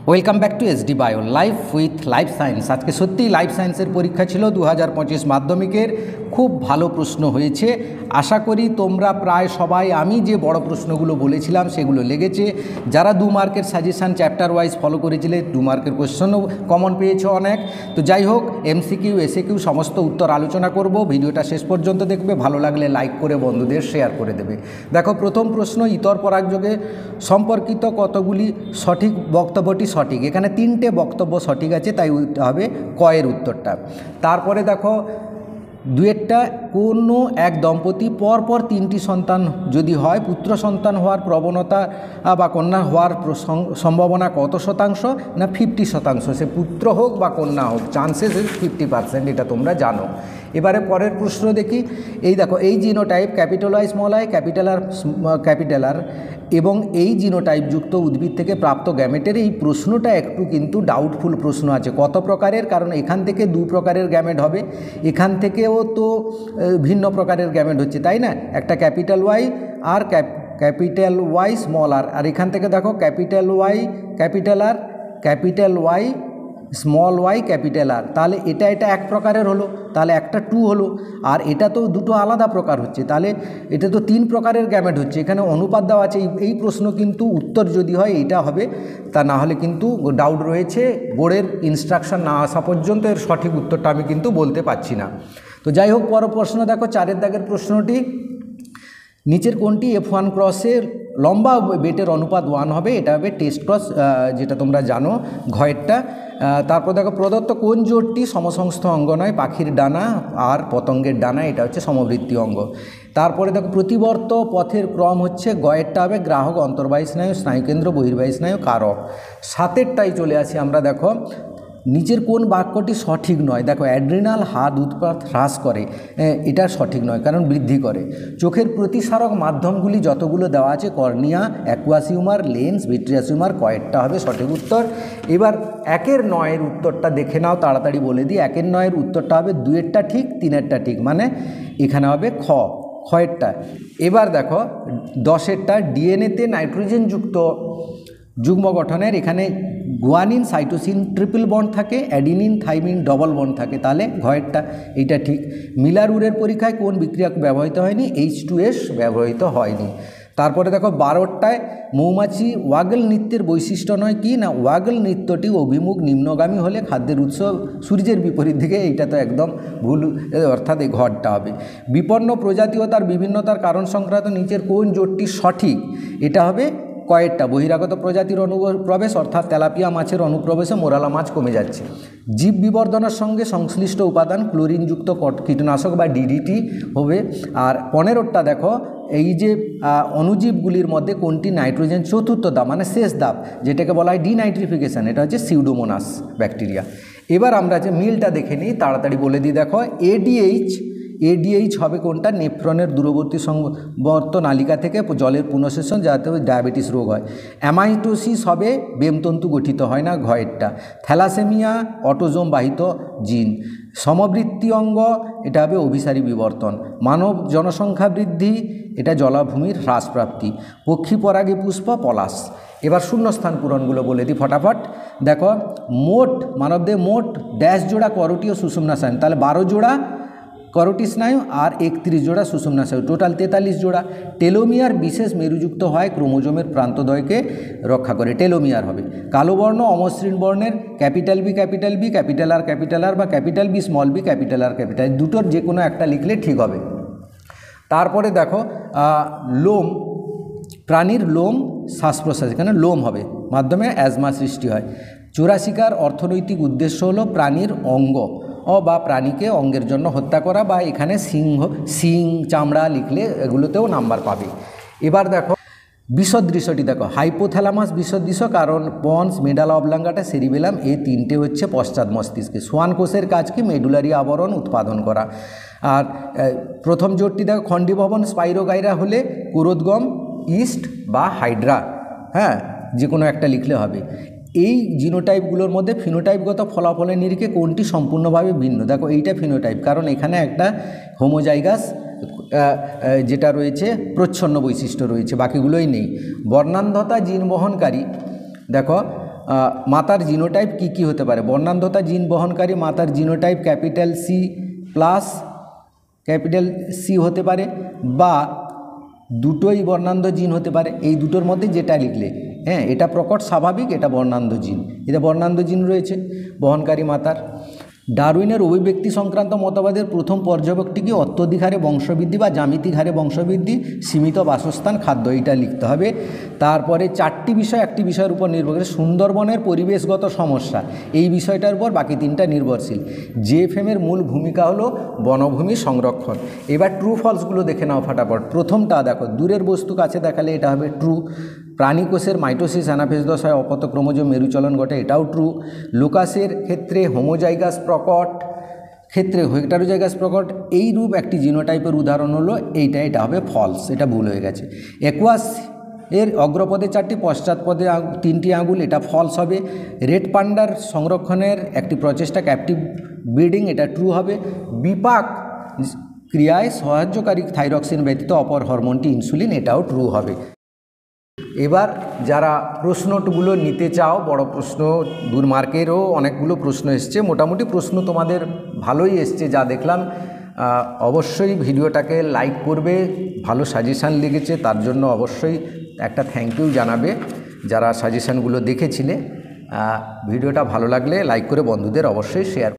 Welcome back to SD bio life with life science. আজকে সত্যিই life সায়েন্সের পরীক্ষা ছিল 2025 মাধ্যমিকের। খুব ভালো প্রশ্ন হয়েছে। আশা করি তোমরা প্রায় সবাই আমি যে বড় প্রশ্নগুলো বলেছিলাম সেগুলো লেগেছে। যারা 2 মার্কের সাজেশান চ্যাপ্টার ওয়াইজ ফলো করেছিলে 2 মার্কের কোশ্চেনও কমন পেয়েছো অনেক। তো যাই হোক, এমসিকিউ এসএকিউ সমস্ত উত্তর আলোচনা করব। ভিডিওটা শেষ পর্যন্ত দেখবে, ভালো লাগলে লাইক করে বন্ধুদের শেয়ার করে দেবে। দেখো, প্রথম প্রশ্ন, ইতর পরাগযোগে সম্পর্কিত কতগুলি সঠিক বক্তব্যটি সঠিক। এখানে 3টে বক্তব্য সঠিক আছে, তাই হবে কয়ের উত্তরটা। তারপরে দেখো, দুয়েরটা, কোনো এক দম্পতি পরপর 3টি সন্তান যদি হয়, পুত্র সন্তান হওয়ার প্রবণতা বা কন্যা হওয়ার সম্ভাবনা কত শতাংশ? না 50%। সে পুত্র হোক বা কন্যা হোক, চান্সেস 50%, এটা তোমরা জানো। এবারে পরের প্রশ্ন দেখি। এই দেখো, এই genotype capital I small I capital R এবং এই জিনোটাইপযুক্ত উদ্ভিদ থেকে প্রাপ্ত গ্যামেটের এই প্রশ্নটা একটু কিন্তু ডাউটফুল প্রশ্ন আছে। কত প্রকারের? কারণ এখান থেকে 2 প্রকারের গ্যামেট হবে, এখান থেকেও তো ভিন্ন প্রকারের গ্যামেট হচ্ছে, তাই না? একটা ক্যাপিটাল ওয়াই আর ক্যাপিটাল ওয়াই স্মল আর, আর এখান থেকে দেখো capital Y capital R, capital Y small Y capital R. তাহলে এটা এক প্রকারের হলো, তাহলে একটা 2 হলো। আর এটা তো দুটো আলাদা প্রকার হচ্ছে, তাহলে এটা তো 3 প্রকারের গ্যামেট হচ্ছে। এখানে অনুপাত দেওয়া আছে। এই প্রশ্ন কিন্তু উত্তর যদি হয় এটা হবে, তা না হলে কিন্তু ডাউট রয়েছে। বোর্ডের ইনস্ট্রাকশন না আসা পর্যন্ত এর সঠিক উত্তরটা আমি কিন্তু বলতে পারছি না। তো যাই হোক, পরের প্রশ্ন দেখো, 4 দাগের প্রশ্নটি, নিচের কোনটি F1 ক্রসের লম্বা বেটের অনুপাত 1 হবে? এটা হবে টেস্ট ক্রস, যেটা তোমরা জানো, ঘয়েরটা। তারপর দেখো, প্রদত্ত কোন জোটটি সমসংস্থ অঙ্গ নয়? পাখির ডানা আর পতঙ্গের ডানা, এটা হচ্ছে সমবৃত্তি অঙ্গ। তারপরে দেখো, প্রতিবর্ত পথের ক্রম হচ্ছে, গয়েরটা হবে গ্রাহক, অন্তর্বাহী স্নায়ু, স্নায়ুকেন্দ্র, বহির্বাহী স্নায়ু, কারক। 7এরটাই চলে আসি আমরা। দেখো, নিচের কোন বাক্যটি সঠিক নয়? দেখো, অ্যাড্রিনাল হাত উৎপাত হ্রাস করে, এটা সঠিক নয়, কারণ বৃদ্ধি করে। চোখের প্রতিসারক মাধ্যমগুলি যতগুলো দেওয়া আছে, cornea, aqueous humour, lens, vitreous humour, কয়েরটা হবে সঠিক উত্তর। এবার 1-এর 9-এর উত্তরটা দেখে নাও, তাড়াতাড়ি বলে দিই। 1-এর 9-এর উত্তরটা হবে 2-এরটা ঠিক, 3-এরটা ঠিক, মানে এখানে হবে খয়েরটা। এবার দেখো 10-এরটা, ডিএনএতে নাইট্রোজেনযুক্ত যুগ্ম গঠনের, এখানে গুয়ানিন সাইটোসিন ট্রিপল বন্ড থাকে, অ্যাডিনিন থাইমিন ডবল বন্ড থাকে, তাহলে ঘয়েরটা, এইটা ঠিক। মিলার উরের পরীক্ষায় কোন বিক্রিয়া ব্যবহৃত হয়নি? H2S ব্যবহৃত হয়নি। তারপরে দেখো 12টায়, মৌমাছি ওয়াগল নৃত্যের বৈশিষ্ট্য নয় কি? না ওয়াগল নৃত্যটি অভিমুখ নিম্নগামী হলে খাদ্যের উৎস সূর্যের বিপরীত দিকে, এইটা তো একদম ভুল, অর্থাৎ এই ঘরটা হবে। বিপন্ন প্রজাতীয়তার বিভিন্নতার কারণ সংক্রান্ত নিচের কোন জোটটি সঠিক? এটা হবে কয়েরটা, বহিরাগত প্রজাতির অনুপ্রবেশ, অর্থাৎ তেলাপিয়া মাছের অনুপ্রবেশে মোরালা মাছ কমে যাচ্ছে। জীব বিবর্ধনের সঙ্গে সংশ্লিষ্ট উপাদান ক্লোরিনযুক্ত কীটনাশক বা ডিডিটি হবে। আর 15টা দেখো, এই যে অণুজীবগুলির মধ্যে কোনটি নাইট্রোজেন চতুর্থ ধাপ, মানে শেষ ধাপ, যেটাকে বলা হয় ডিনাইট্রিফিকেশন, এটা হচ্ছে সিউডোমোনাস ব্যাকটেরিয়া। এবার আমরা যে মিলটা দেখে নিই, তাড়াতাড়ি বলে দিই। দেখো, এডিএইচ হবে কোনটা? নেফ্রনের দূরবর্তী সংবর্ত নালিকা থেকে জলের পুনঃশোষণ, যাতে ডায়াবেটিস রোগ হয়। অ্যামাইটোসিস হবে বেমতন্তু গঠিত হয় না, ঘয়েরটা। থ্যালাসেমিয়া অটোজোম বাহিত জিন। সমবৃত্তি অঙ্গ, এটা হবে অভিসারী বিবর্তন। মানব জনসংখ্যা বৃদ্ধি, এটা জলাভূমির হ্রাসপ্রাপ্তি। পক্ষী পরাগী পুষ্প, পলাশ। এবার শূন্যস্থান পূরণগুলো বলে দিই ফটাফট। দেখো, মোট মানবদের মোট ড্যাশ জোড়া করোটি ও সুষুম্না স্নায়ু, তাহলে 12 জোড়া করোটি স্নায়ু আর 31 জোড়া সুষুম্না স্নায়ু, টোটাল 43 জোড়া। টেলোমিয়ার বিশেষ মেরুযুক্ত হয়, ক্রোমোজোমের প্রান্তদ্বয়কে রক্ষা করে, টেলোমিয়ার হবে। কালো বর্ণ অমসৃণ বর্ণের, ক্যাপিটাল বি ক্যাপিটাল আর বা capital B small B capital R capital, দুটোর যে কোনো একটা লিখলে ঠিক হবে। তারপরে দেখো, লোম, প্রাণীর লোম শ্বাস প্রশ্বাস, এখানে লোম হবে, মাধ্যমে অ্যাজমা সৃষ্টি হয়। চোরাশিকার অর্থনৈতিক উদ্দেশ্য হলো প্রাণীর অঙ্গ বা প্রাণীকে অঙ্গের জন্য হত্যা করা, বা এখানে সিং চামড়া লিখলে এগুলোতেও নাম্বার পাবে। এবার দেখো বিসদৃশ্যটি, দেখো হাইপোথ্যালামাস বিসদৃশ্য, কারণ পন্স, মেডালা অবলাঙ্গাটা, সেরিবেলাম, এই 3টে হচ্ছে পশ্চাৎ মস্তিষ্কে। সোয়ান কোষের কাজ কি? মেডুলারি আবরণ উৎপাদন করা। আর প্রথম জোটটি দেখো, খণ্ডীভবন স্পাইরোগাইরা হলে কুরোদগম, ইস্ট বা হাইড্রা, হ্যাঁ, যে কোনো একটা লিখলে হবে। এই জিনোটাইপগুলোর মধ্যে ফিনোটাইপগত ফলাফলের নিরিখে কোনটি সম্পূর্ণভাবে ভিন্ন? দেখো, এইটা ফিনোটাইপ, কারণ এখানে একটা হোমোজাইগাস যেটা রয়েছে প্রচ্ছন্ন বৈশিষ্ট্য রয়েছে, বাকিগুলোই নেই। বর্ণান্ধতা জিন বহনকারী, দেখো মাতার জিনোটাইপ কি কি হতে পারে? বর্ণান্ধতা জিন বহনকারী মাতার genotype capital C plus capital C হতে পারে, বা দুটোই বর্ণান্ধ জিন হতে পারে। এই দুটোর মধ্যে যেটা লিখলে, হ্যাঁ, এটা প্রকট স্বাভাবিক, এটা বর্ণান্ধ জিন, এটা বর্ণান্ধ জিন রয়েছে বহনকারী মাতার। ডারউইনের অভিব্যক্তি সংক্রান্ত মতবাদের প্রথম পর্যবেক্ষণটি কি? অত্যধিক হারে বংশবৃদ্ধি বা জ্যামিতিক হারে বংশবৃদ্ধি, সীমিত বাসস্থান, খাদ্য, এইটা লিখতে হবে। তারপরে 4টি বিষয় একটি বিষয়ের উপর নির্ভর করে। সুন্দরবনের পরিবেশগত সমস্যা, এই বিষয়টার উপর বাকি 3টা নির্ভরশীল। জেএফএমের মূল ভূমিকা হলো বনভূমি সংরক্ষণ। এবার ট্রু ফলসগুলো দেখে নাও ফটাফট। প্রথমটা দেখো, দূরের বস্তু কাছে দেখালে এটা হবে ট্রু। প্রাণীকোষের মাইটোসিস অ্যানাফেজ দশায় অপত্য ক্রোমোজোম মেরুচলন ঘটে, এটাও ট্রু। লোকাসের ক্ষেত্রে হোমোজাইগাস প্রকট, ক্ষেত্রে হেটারোজাইগাস প্রকট, এই রূপ একটি জিনোটাইপের উদাহরণ হলো এইটা, এটা হবে ফলস, এটা ভুল হয়ে গেছে। অ্যাকুয়াস এর অগ্রপদে 4টি, পশ্চাৎপদে 3টি আঙুল, এটা ফলস হবে। রেড পান্ডার সংরক্ষণের একটি প্রচেষ্টা ক্যাপটিভ ব্রিডিং, এটা ট্রু হবে। বিপাক ক্রিয়ায় সাহায্যকারী থাইরক্সিন ব্যতীত অপর হরমোনটি ইনসুলিন, এটাও ট্রু হবে। এবার যারা প্রশ্নগুলো নিতে চাও, বড় প্রশ্ন, 2 মার্কেরও অনেকগুলো প্রশ্ন এসছে, মোটামুটি প্রশ্ন তোমাদের ভালোই এসছে যা দেখলাম। অবশ্যই ভিডিওটাকে লাইক করবে, ভালো সাজেশান লেগেছে তার জন্য অবশ্যই একটা থ্যাংক ইউ জানাবে যারা সাজেশানগুলো দেখেছিলে। ভিডিওটা ভালো লাগলে লাইক করে বন্ধুদের অবশ্যই শেয়ার